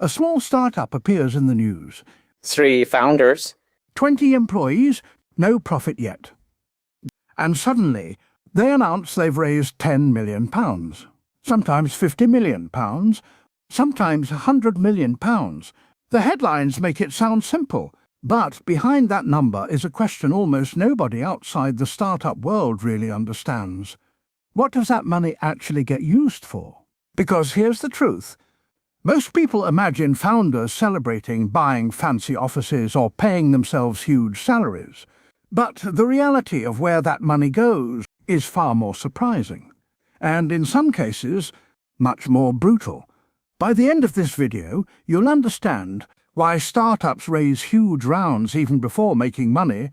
A small startup appears in the news. 3 founders. 20 employees, no profit yet. And suddenly, they announce they've raised £10 million, sometimes £50 million, sometimes £100 million. The headlines make it sound simple, but behind that number is a question almost nobody outside the startup world really understands. What does that money actually get used for? Because here's the truth. Most people imagine founders celebrating buying fancy offices or paying themselves huge salaries. But the reality of where that money goes is far more surprising, and in some cases, much more brutal. By the end of this video, you'll understand why startups raise huge rounds even before making money,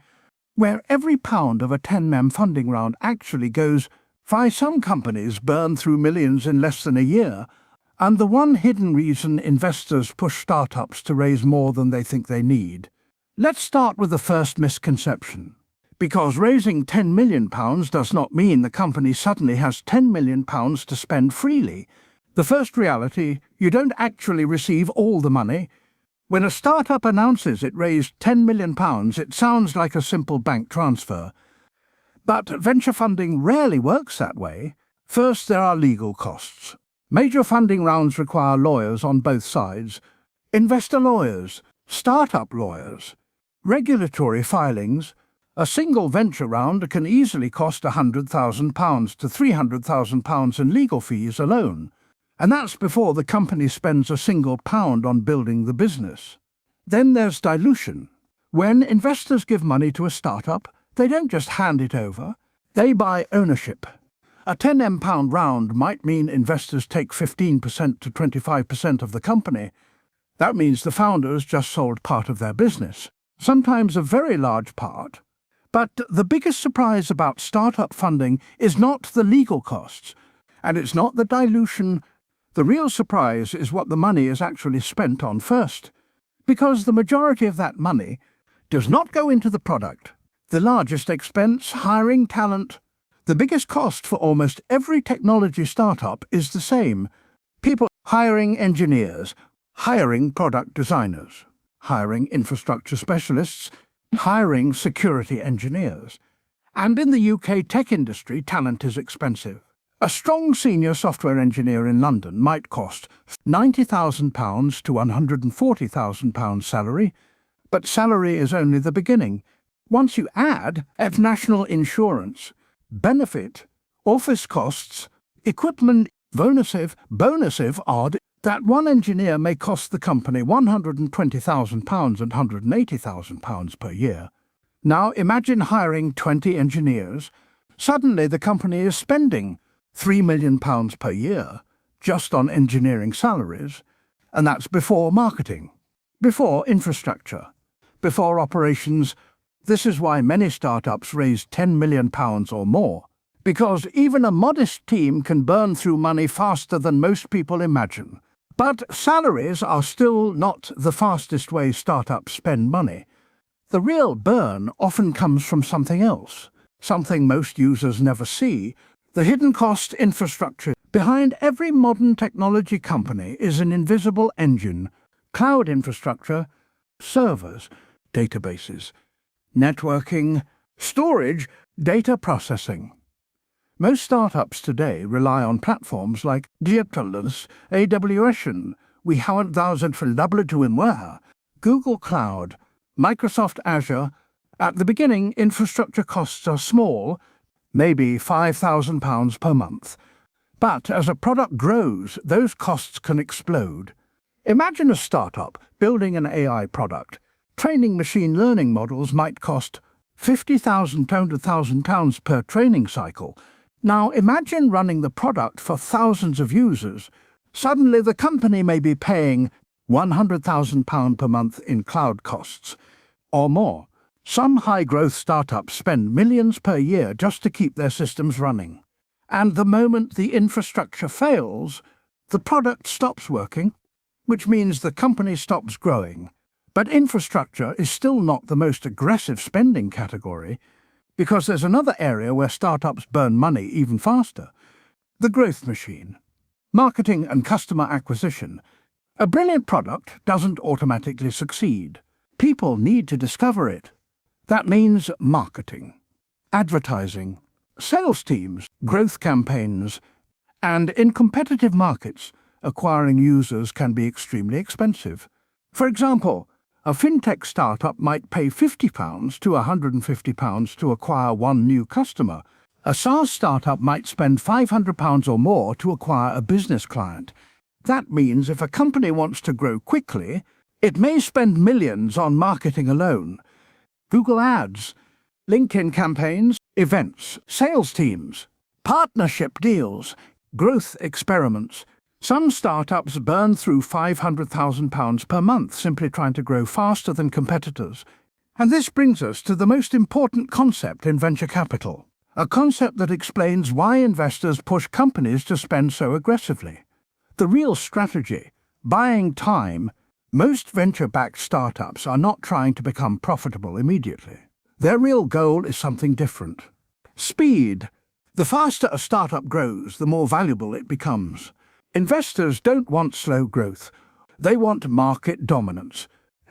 where every pound of a 10-mem funding round actually goes, why some companies burn through millions in less than a year, and the one hidden reason investors push startups to raise more than they think they need. Let's start with the first misconception. Because raising £10 million does not mean the company suddenly has £10 million to spend freely. The first reality, you don't actually receive all the money. When a startup announces it raised £10 million, it sounds like a simple bank transfer. But venture funding rarely works that way. First, there are legal costs. Major funding rounds require lawyers on both sides. Investor lawyers, startup lawyers, regulatory filings. A single venture round can easily cost £100,000 to £300,000 in legal fees alone. And that's before the company spends a single pound on building the business. Then there's dilution. When investors give money to a startup, they don't just hand it over, they buy ownership. A £10 round might mean investors take 15% to 25% of the company. That means the founders just sold part of their business, sometimes a very large part. But the biggest surprise about startup funding is not the legal costs, and it's not the dilution. The real surprise is what the money is actually spent on first, because the majority of that money does not go into the product. The largest expense, hiring talent. The biggest cost for almost every technology startup is the same. People hiring engineers, hiring product designers, hiring infrastructure specialists, hiring security engineers. And in the UK tech industry, talent is expensive. A strong senior software engineer in London might cost £90,000 to £140,000 salary, but salary is only the beginning. Once you add national insurance, benefit, office costs, equipment, bonus odd, that one engineer may cost the company £120,000 and £180,000 per year. Now imagine hiring 20 engineers. Suddenly the company is spending £3 million per year just on engineering salaries, and that's before marketing, before infrastructure, before operations. This is why many startups raise £10 million or more, because even a modest team can burn through money faster than most people imagine. But salaries are still not the fastest way startups spend money. The real burn often comes from something else, something most users never see: the hidden cost infrastructure. Behind every modern technology company is an invisible engine: cloud infrastructure, servers, databases, networking, storage, data processing. Most startups today rely on platforms like AWS, we har 1000 for Google Cloud, Microsoft Azure. At the beginning, infrastructure costs are small, maybe £5,000 per month. But as a product grows, those costs can explode. Imagine a startup building an AI product. Training machine learning models might cost £50,000 to £100,000 per training cycle. Now imagine running the product for thousands of users. Suddenly the company may be paying £100,000 per month in cloud costs, or more. Some high-growth startups spend millions per year just to keep their systems running. And the moment the infrastructure fails, the product stops working, which means the company stops growing. But infrastructure is still not the most aggressive spending category, because there's another area where startups burn money even faster: the growth machine. Marketing and customer acquisition. A brilliant product doesn't automatically succeed. People need to discover it. That means marketing, advertising, sales teams, growth campaigns, and in competitive markets, acquiring users can be extremely expensive. For example, a fintech startup might pay £50 to £150 to acquire one new customer. A SaaS startup might spend £500 or more to acquire a business client. That means if a company wants to grow quickly, it may spend millions on marketing alone. Google Ads, LinkedIn campaigns, events, sales teams, partnership deals, growth experiments. Some startups burn through £500,000 per month simply trying to grow faster than competitors. And this brings us to the most important concept in venture capital, a concept that explains why investors push companies to spend so aggressively. The real strategy, buying time. Most venture-backed startups are not trying to become profitable immediately. Their real goal is something different. Speed. The faster a startup grows, the more valuable it becomes. Investors don't want slow growth. They want market dominance,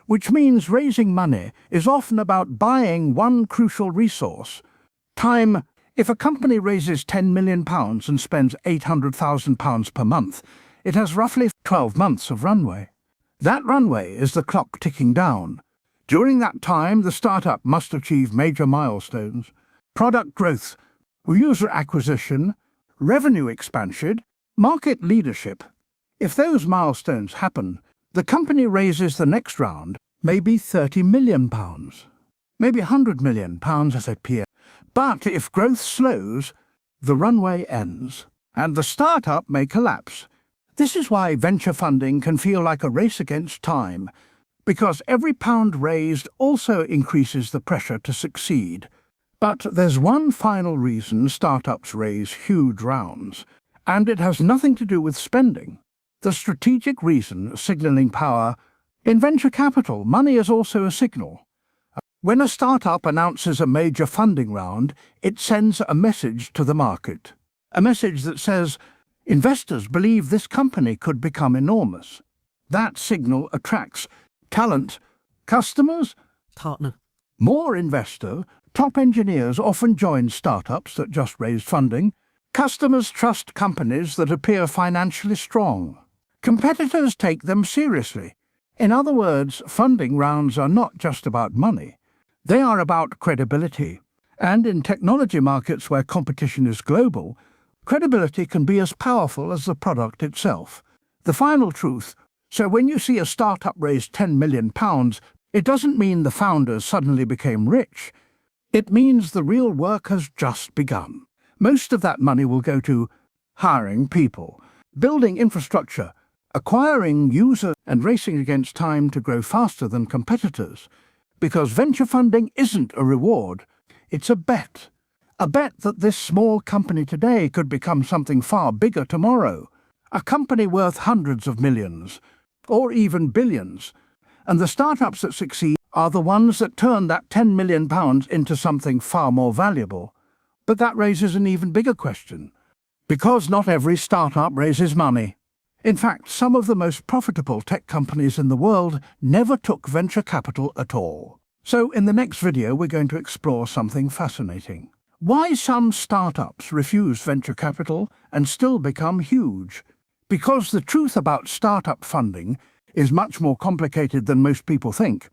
which means raising money is often about buying one crucial resource: time. If a company raises £10 million and spends £800,000 per month, it has roughly 12 months of runway. That runway is the clock ticking down. During that time, the startup must achieve major milestones: product growth, user acquisition, revenue expansion, market leadership. If those milestones happen, the company raises the next round, maybe £30 million, maybe £100 million as a peer. But if growth slows, the runway ends, and the startup may collapse. This is why venture funding can feel like a race against time, because every pound raised also increases the pressure to succeed. But there's one final reason startups raise huge rounds, and it has nothing to do with spending. The strategic reason, signaling power. In venture capital, money is also a signal. When a startup announces a major funding round, it sends a message to the market. A message that says, investors believe this company could become enormous. That signal attracts talent, customers, partner. More investor. Top engineers often join startups that just raised funding. Customers trust companies that appear financially strong. Competitors take them seriously. In other words, funding rounds are not just about money. They are about credibility. And in technology markets where competition is global, credibility can be as powerful as the product itself. The final truth: so when you see a startup raise £10 million, it doesn't mean the founders suddenly became rich. It means the real work has just begun. Most of that money will go to hiring people, building infrastructure, acquiring users, and racing against time to grow faster than competitors. Because venture funding isn't a reward, it's a bet. A bet that this small company today could become something far bigger tomorrow. A company worth hundreds of millions, or even billions. And the startups that succeed are the ones that turn that £10 million into something far more valuable. But that raises an even bigger question. Because not every startup raises money. In fact, some of the most profitable tech companies in the world never took venture capital at all. So in the next video, we're going to explore something fascinating. Why some startups refuse venture capital and still become huge. Because the truth about startup funding is much more complicated than most people think.